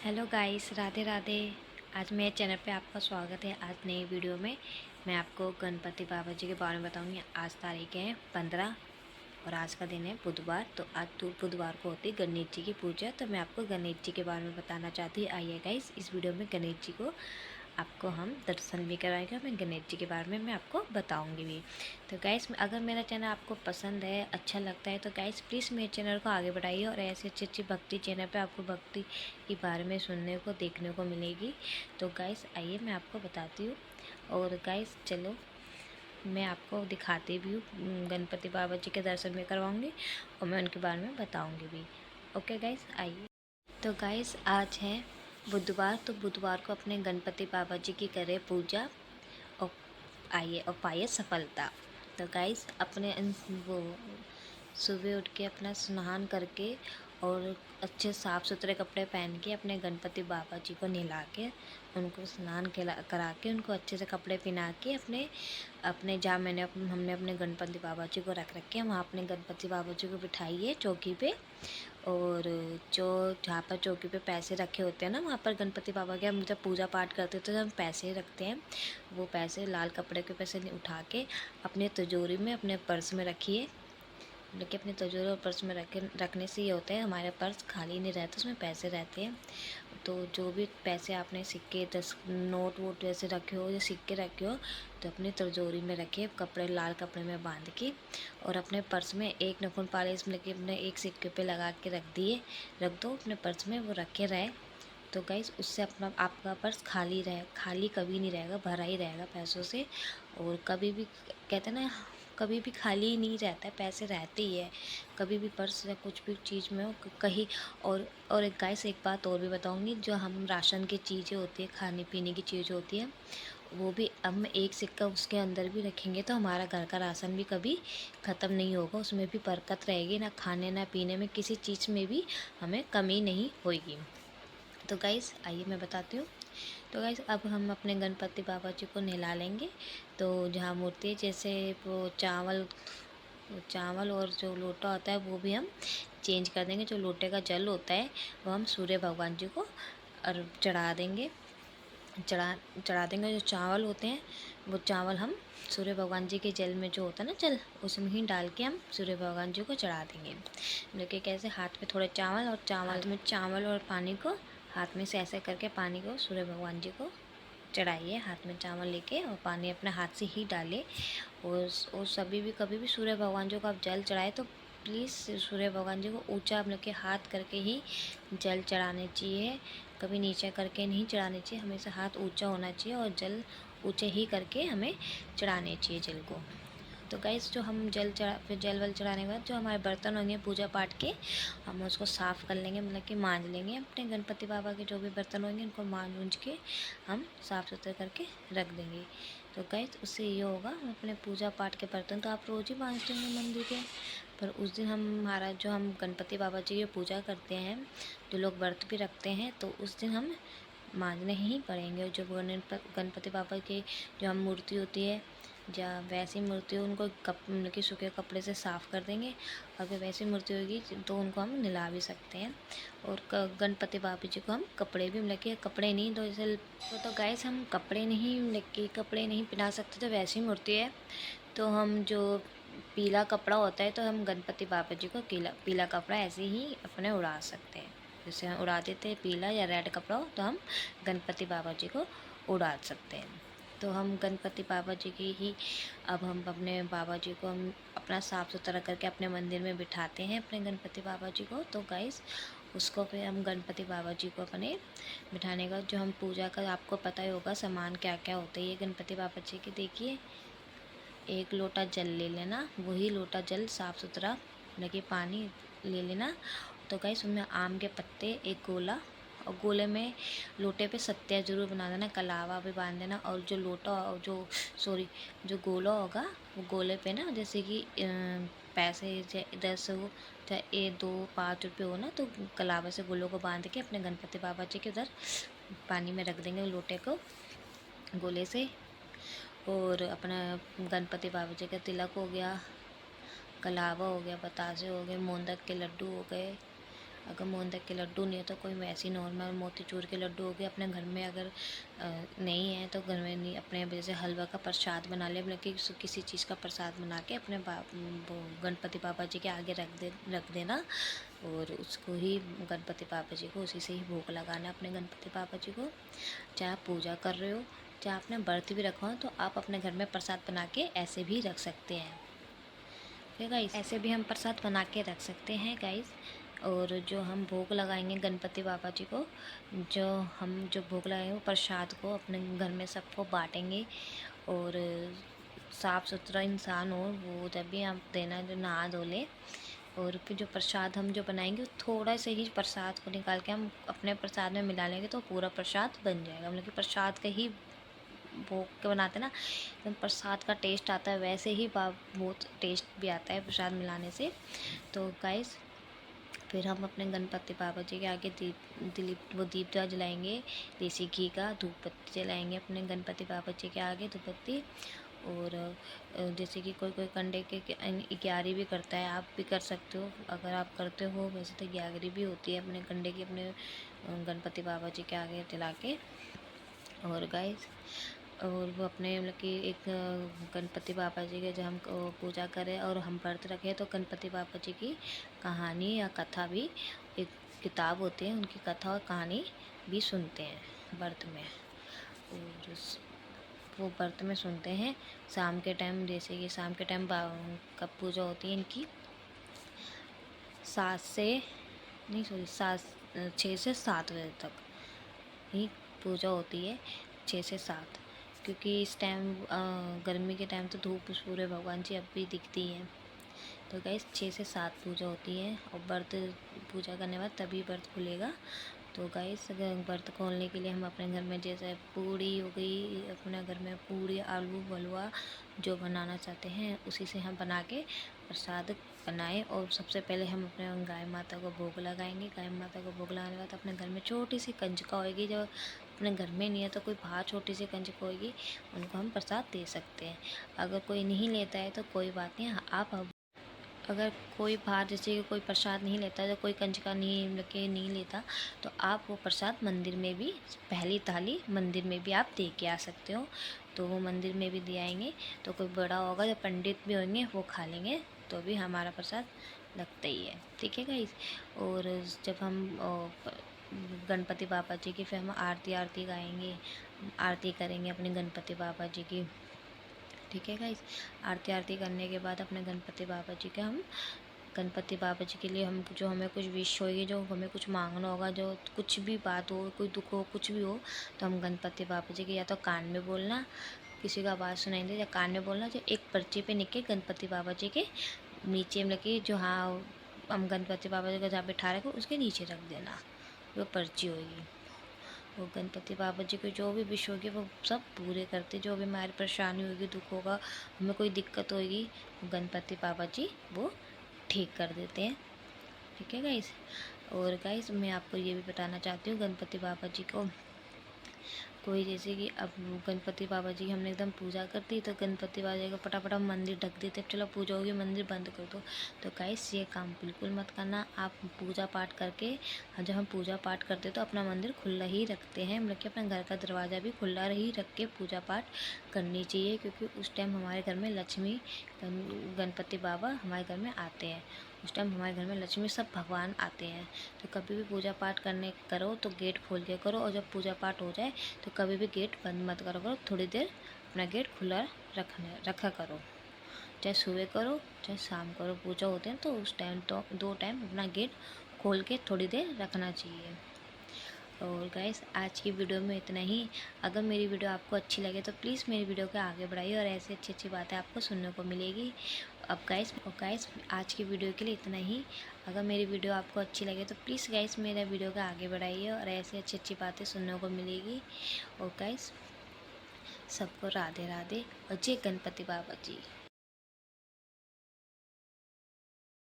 Hello guys, Radhe Radhe. आज मेरे channel पे आपका स्वागत है। आज नई वीडियो में मैं आपको गणपति बाबा जी के बारे में बताऊंगी। आज तारीख है 15 और आज का दिन है बुधवार। तो आज तो बुधवार को होती है गणेश जी की पूजा। तो मैं आपको गणेश जी के बारे में बताना चाहती हूँ। आइए गाइस, इस वीडियो में गणेश जी को आपको हम दर्शन भी कराएंगे। मैं गणेश जी के बारे में मैं आपको बताऊंगी भी। तो गाइस, अगर मेरा चैनल आपको पसंद है, अच्छा लगता है, तो गाइस प्लीज़ मेरे चैनल को आगे बढ़ाइए और ऐसी अच्छी अच्छी भक्ति चैनल पे आपको भक्ति के बारे में सुनने को देखने को मिलेगी। तो गाइस आइए मैं आपको बताती हूँ। और गाइस चलो मैं आपको दिखाती भी हूँ, गणपति बाबा जी के दर्शन भी करवाऊँगी और मैं उनके बारे में बताऊँगी भी। ओके गाइस, आइए। तो गाइस आज है बुधवार। तो बुधवार को अपने गणपति बाबा जी की करें पूजा और आइए और पाइए सफलता। तो गाइस अपने वो सुबह उठ के अपना स्नान करके और अच्छे साफ़ सुथरे कपड़े पहन के अपने गणपति बाबा जी को नहला के उनको स्नान करा के उनको अच्छे से कपड़े पहना के अपने अपने जहाँ हमने अपने गणपति बाबा जी को रख रखे हैं वहाँ अपने गणपति बाबा जी को बिठाइए चौकी पे। और जो जहाँ पर चौकी पे पैसे रखे होते हैं ना, वहाँ पर गणपति बाबा के हम जब पूजा पाठ करते हैं तो हम पैसे रखते हैं। वो पैसे लाल कपड़े के पैसे उठा के अपने तिजोरी में अपने पर्स में रखिए। लेकिन अपने तिजोरी और पर्स में रखने से ये होता है हमारे पर्स खाली नहीं रहता, उसमें पैसे रहते हैं। तो जो भी पैसे आपने सिक्के 10 नोट वोट जैसे रखे हो या सिक्के रखे हो तो अपनी तिजोरी में रखिए, कपड़े लाल कपड़े में बांध के। और अपने पर्स में एक नखून पालिश में लेके अपने एक सिक्के पे लगा के रख दो अपने पर्स में, वो रखे रहे। तो गाइस उससे अपना आपका पर्स खाली कभी नहीं रहेगा, भरा ही रहेगा पैसों से। और कभी भी कहते हैं ना, कभी भी खाली नहीं रहता है, पैसे रहते ही है। कभी भी पर्स या कुछ भी चीज़ में हो कहीं। और एक गाइस एक बात और भी बताऊंगी, जो हम राशन की चीज़ें होती है, खाने पीने की चीज़ होती है, वो भी हम एक सिक्का उसके अंदर भी रखेंगे तो हमारा घर का राशन भी कभी ख़त्म नहीं होगा, उसमें भी बरकत रहेगी। ना खाने ना पीने में किसी चीज़ में भी हमें कमी नहीं होगी। तो गाइस आइए मैं बताती हूँ। तो गाइस अब हम अपने गणपति बाबा जी को नहला लेंगे। तो जहाँ मूर्ति है, जैसे वो चावल और जो लोटा होता है वो भी हम चेंज कर देंगे। जो लोटे का जल होता है वो हम सूर्य भगवान जी को और चढ़ा देंगे। जो चावल होते हैं वो चावल हम सूर्य भगवान जी के जल में जो होता है ना जल, उसमें ही डाल के हम सूर्य भगवान जी को चढ़ा देंगे। देखिए कैसे हाथ में थोड़े चावल और पानी को हाथ में से ऐसे करके पानी को सूर्य भगवान जी को चढ़ाइए। हाथ में चावल लेके और पानी अपने हाथ से ही डालें। और कभी भी सूर्य भगवान जी को आप जल चढ़ाए तो प्लीज़ सूर्य भगवान जी को ऊंचा मतलब के हाथ करके ही जल चढ़ाने चाहिए। कभी नीचे करके नहीं चढ़ाने चाहिए, हमेशा हाथ ऊंचा होना चाहिए और जल ऊंचे ही करके हमें चढ़ाने चाहिए जल को। तो गाइस जो हम फिर जल वल चढ़ाने के बाद जो हमारे बर्तन होंगे पूजा पाठ के, हम उसको साफ़ कर लेंगे, मतलब कि मांज लेंगे। अपने गणपति बाबा के जो भी बर्तन होंगे उनको मांज के हम साफ़ सुथरे करके रख देंगे। तो गाइस उससे ये होगा, अपने पूजा पाठ के बर्तन तो आप रोज़ ही मांजते होंगे मंदिर के, पर उस दिन हम गणपति बाबा जी की पूजा करते हैं, जो लोग व्रत भी रखते हैं, तो उस दिन हम मांजने ही पड़ेंगे। जो गणपति बाबा की जो हम मूर्ति होती है या वैसी मूर्ति हो उनको मतलब कि सूखे कपड़े से साफ़ कर देंगे। अगर वैसी मूर्ति होगी तो उनको हम नहला भी सकते हैं। और गणपति बाबा जी को हम कपड़े भी मतलब कि कपड़े नहीं तो जैसे तो गाइस हम कपड़े नहीं पहना सकते। तो वैसी मूर्ति है तो हम जो पीला कपड़ा होता है तो हम गणपति बाबा जी को पीला कपड़ा ऐसे ही अपने उड़ा सकते हैं। जैसे हम उड़ा देते हैं पीला या रेड कपड़ा हो तो हम गणपति बाबा जी को उड़ा सकते हैं। तो हम गणपति बाबा जी की ही अब हम अपने बाबा जी को हम अपना साफ़ सुथरा करके अपने मंदिर में बिठाते हैं अपने गणपति बाबा जी को। तो गाइस उसको फिर हम गणपति बाबा जी को अपने बिठाने का जो हम पूजा का आपको पता ही होगा सामान क्या क्या होता है ये गणपति बाबा जी के। देखिए एक लोटा जल ले लेना, वही लोटा जल साफ़ सुथरा मतलब कि पानी ले लेना। तो गाइस उसमें आम के पत्ते एक गोला, और गोले में लोटे पे सत्या जरूर बना देना, कलावा भी बांध देना। और जो लोटा जो गोला होगा वो गोले पे ना जैसे कि पैसे 10 हो चाहे 2 5 रुपये हो ना, तो कलावा से गोलों को बांध के अपने गणपति बाबा जी के उधर पानी में रख देंगे लोटे को गोले से। और अपना गणपति बाबा जी का तिलक हो गया, कलावा हो गया, बतासे हो गए, मोदक के लड्डू हो गए, अगर मोदक के लड्डू नहीं है तो कोई वैसे ही नॉर्मल मोतीचूर के लड्डू हो गए। अपने घर में अगर नहीं है तो घर में नहीं, अपने जैसे हलवा का प्रसाद बना ले, मतलब कि किसी चीज़ का प्रसाद बना के अपने गणपति बाबा जी के आगे रख देना, और उसको ही गणपति बाबा जी को उसी से ही भोग लगाना अपने गणपति बाबा जी को। चाहे आप पूजा कर रहे हो, चाहे आपने व्रत भी रखा हो, तो आप अपने घर में प्रसाद बना के ऐसे भी रख सकते हैं। ठीक है गाइस, ऐसे भी हम प्रसाद बना के रख सकते हैं गाइस। और जो हम भोग लगाएंगे गणपति बाबा जी को, जो भोग लगाएंगे वो प्रसाद को अपने घर में सबको बांटेंगे। और साफ़ सुथरा इंसान हो वो जब भी आप देना, जो नहा धो ले। और फिर जो प्रसाद हम जो बनाएंगे थोड़ा से ही प्रसाद को निकाल के हम अपने प्रसाद में मिला लेंगे तो पूरा प्रसाद बन जाएगा। मतलब कि प्रसाद का ही भोग के बनाते ना, तो प्रसाद का टेस्ट आता है, वैसे ही बहुत टेस्ट भी आता है प्रसाद मिलाने से। तो गाइस, फिर हम अपने गणपति बाबा जी के आगे दीप जलाएंगे, देसी घी का धूप बत्ती जलाएंगे अपने गणपति बाबा जी के आगे धूप बत्ती। और जैसे कि कोई कंडे के ग्यारह भी करता है, आप भी कर सकते हो अगर आप करते हो। वैसे तो ग्यारह भी होती है अपने कंडे की, अपने गणपति बाबा जी के आगे जला के। और गाइस, और वो अपने मतलब कि एक गणपति बाबा जी के जब हम पूजा करें और हम व्रत रखें तो गणपति बाबा जी की कहानी या कथा भी, एक किताब होती है, उनकी कथा और कहानी भी सुनते हैं व्रत में। और वो व्रत में सुनते हैं शाम के टाइम, जैसे कि शाम के टाइम कब पूजा होती है इनकी, 6 से 7 बजे तक ही पूजा होती है, 6 से 7। क्योंकि इस टाइम गर्मी के टाइम तो धूप सूर्य भगवान जी अब भी दिखती है। तो गाइस 6 से 7 पूजा होती है, और व्रत पूजा करने बाद तभी व्रत खुलेगा। तो गाइस, व्रत खोलने के लिए हम अपने घर में जैसे पूड़ी हो गई, अपने घर में पूड़ी आलू हलवा जो बनाना चाहते हैं उसी से हम बना के प्रसाद बनाएं। और सबसे पहले हम अपने गाय माता को भोग लगाएंगे। गाय माता को भोग लगाने के बाद अपने घर में छोटी सी कंजका होएगी, जो अपने घर में नहीं है तो कोई बाहर छोटी सी कंजका होएगी, उनको हम प्रसाद दे सकते हैं। अगर कोई नहीं लेता है तो कोई बात नहीं, आप अगर कोई बाहर जैसे कोई प्रसाद नहीं लेता, जो कोई कंजका नहीं लेता, तो आप वो प्रसाद मंदिर में भी, पहली थाली मंदिर में भी आप दे के आ सकते हो। तो वो मंदिर में भी दे आएंगे, तो कोई बड़ा होगा जो पंडित भी होंगे वो खा लेंगे, तो भी हमारा प्रसाद लगता ही है। ठीक है गाइस। और जब हम गणपति बाबा जी की फिर हम आरती गाएंगे, आरती करेंगे अपने गणपति बाबा जी की। ठीक है गाइस। आरती करने के बाद अपने गणपति बाबा जी के लिए हम जो हमें कुछ विश होगी, जो हमें कुछ मांगना होगा, जो कुछ भी बात हो, कोई दुख हो, कुछ भी हो, तो हम गणपति बाबा जी के या तो कान में बोलना, किसी का आवाज़ सुनाई दे या कान में बोलना, जो एक पर्ची पे लिख के गणपति बाबा जी के नीचे मतलब कि जो हाँ हम गणपति बाबा जी को जहाँ बैठा रखे उसके नीचे रख देना, वो पर्ची होगी। वो गणपति बाबा जी को जो भी विश होगी वो सब पूरे करते, जो भी हमारी परेशानी होगी, दुख होगा, हमें कोई दिक्कत होगी, गणपति बाबा जी वो ठीक कर देते हैं। ठीक है गाइस। और गाइस, मैं आपको ये भी बताना चाहती हूँ, गणपति बाबा जी को कोई जैसे कि अब गणपति बाबा जी हमने एकदम पूजा कर दी, तो गणपति बाबा जी को फटाफट हम मंदिर ढक देते, चलो पूजा होगी मंदिर बंद कर दो। तो गाइस, ये काम बिल्कुल मत करना। आप पूजा पाठ करके, जब हम पूजा पाठ करते तो अपना मंदिर खुला ही रखते हैं, मतलब कि अपना घर का दरवाज़ा भी खुला ही रख के पूजा पाठ करनी चाहिए। क्योंकि उस टाइम हमारे घर में लक्ष्मी, गणपति बाबा हमारे घर में आते हैं, उस टाइम हमारे घर में लक्ष्मी सब भगवान आते हैं। तो कभी भी पूजा पाठ करो तो गेट खोल के करो, और जब पूजा पाठ हो जाए तो कभी भी गेट बंद मत करो, थोड़ी देर अपना गेट खुला रखा करो। चाहे सुबह करो चाहे शाम करो, पूजा होते हैं तो उस टाइम तो 2 टाइम अपना गेट खोल के थोड़ी देर रखना चाहिए। और गाइस, आज की वीडियो में इतना ही। अगर मेरी वीडियो आपको अच्छी लगे तो प्लीज़ मेरी वीडियो को आगे बढ़ाइए, और ऐसी अच्छी बातें आपको सुनने को मिलेगी। अब गाइस, आज की वीडियो के लिए इतना ही। अगर मेरी वीडियो आपको अच्छी लगे तो प्लीज़ गाइस मेरा वीडियो को आगे बढ़ाइए, और ऐसी अच्छी बातें सुनने को मिलेगी। और गाइस, सबको राधे राधे और जय गणपति बाबा जी।